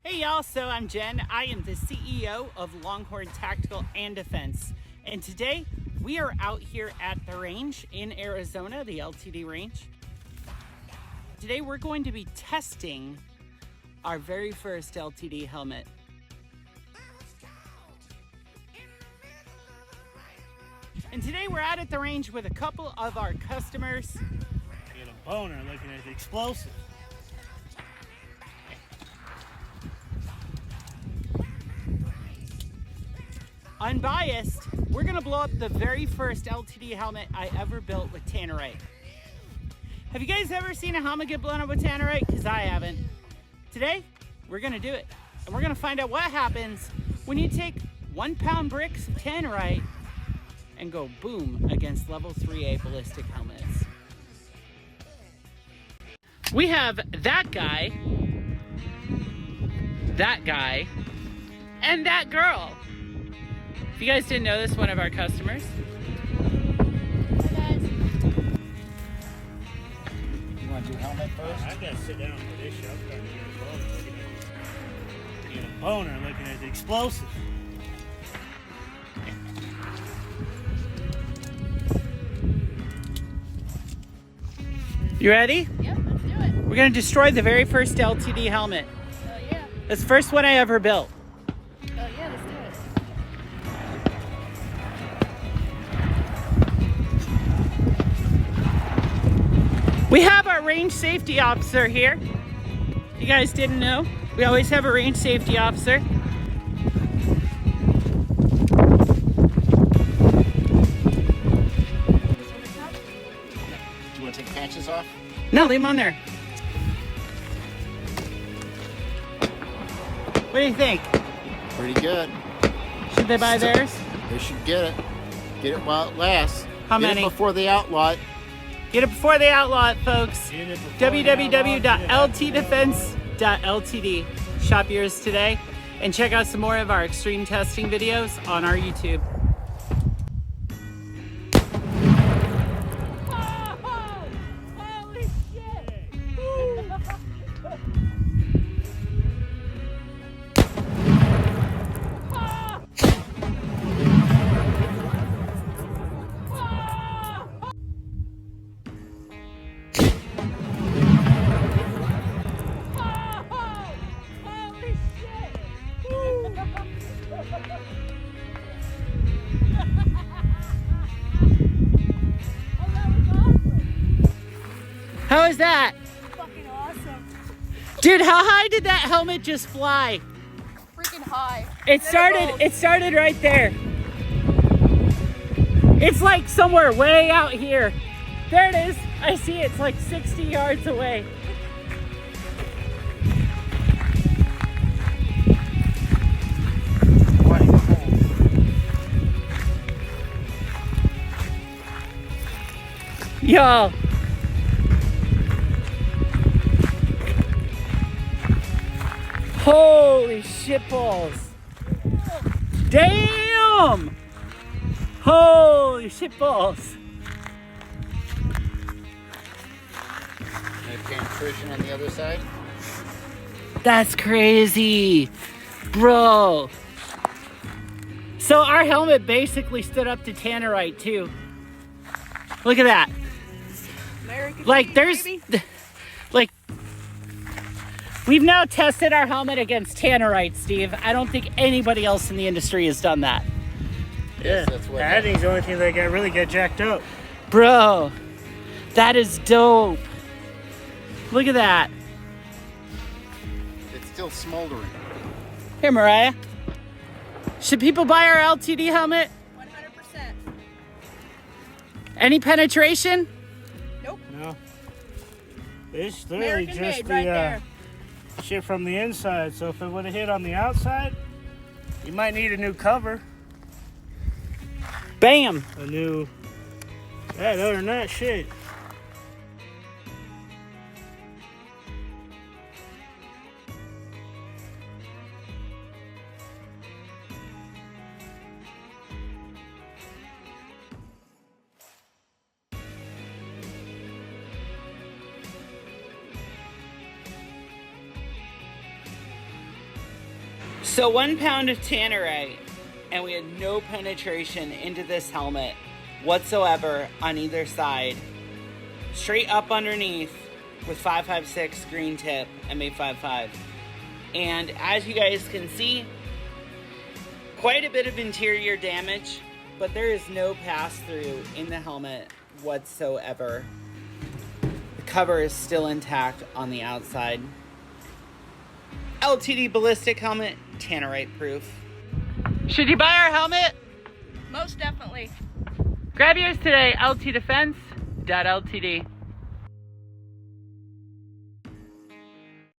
Hey y'all, so I'm Jen. I am the CEO of Longhorn Tactical and Defense. And today we are out here at the range in Arizona, the LTD range. Today we're going to be testing our very first LTD helmet. And today we're out at the range with a couple of our customers. Get a boner looking at the explosive. Unbiased, we're gonna blow up the very first LTD helmet I ever built with Tannerite. Have you guys ever seen a helmet get blown up with Tannerite? Because I haven't. Today, we're gonna do it. And we're gonna find out what happens when you take 1 pound bricks of Tannerite and go boom against level 3A ballistic helmets. We have that guy, and that girl. If you guys didn't know this, one of our customers. Hi guys. You want to do helmet first? I gotta sit down for this show. I'm trying to get a boner looking at the explosive. You ready? Yep, let's do it. We're gonna destroy the very first LTD helmet. Oh yeah. It's the first one I ever built. Oh yeah, let's do it. We have our range safety officer here. You guys didn't know? We always have a range safety officer. Do you want to take patches off? No, leave them on there. What do you think? Pretty good. Should they buy theirs? They should get it. Get it while it lasts. How Get many? it before they outlaw it. Get it before they outlaw it, folks. Get it before they outlaw it. www.LTDefense.ltd. Shop yours today and check out some more of our extreme testing videos on our YouTube. Holy shit! How is that? Fucking awesome. Dude, how high did that helmet just fly? Freaking high. It started right there. It's like somewhere way out here. There it is. I see it. It's like 60 yards away. Y'all. Holy shitballs. Damn! Holy shitballs. And penetration on the other side. That's crazy. Bro. So our helmet basically stood up to Tannerite too. Look at that. American Like dream, there's, baby. like, we've now tested our helmet against Tannerite, Steve. I don't think anybody else in the industry has done that. Yeah, that's what I think it's the only thing that really got jacked up. Bro, that is dope. Look at that. It's still smoldering. Here, Mariah. Should people buy our LTD helmet? 100%. Any penetration? Nope. No. It's literally American just made the right there. shit from the inside. So if it would have hit on the outside, you might need a new cover. Bam. A new... Yeah, other than that, shit. So 1 pound of Tannerite, and we had no penetration into this helmet whatsoever on either side. Straight up underneath with 5.56 green tip and M855. And as you guys can see, quite a bit of interior damage, but there is no pass-through in the helmet whatsoever. The cover is still intact on the outside. LTD ballistic helmet, Tannerite proof. Should you buy our helmet? Most definitely. Grab yours today, LTDefense.ltd.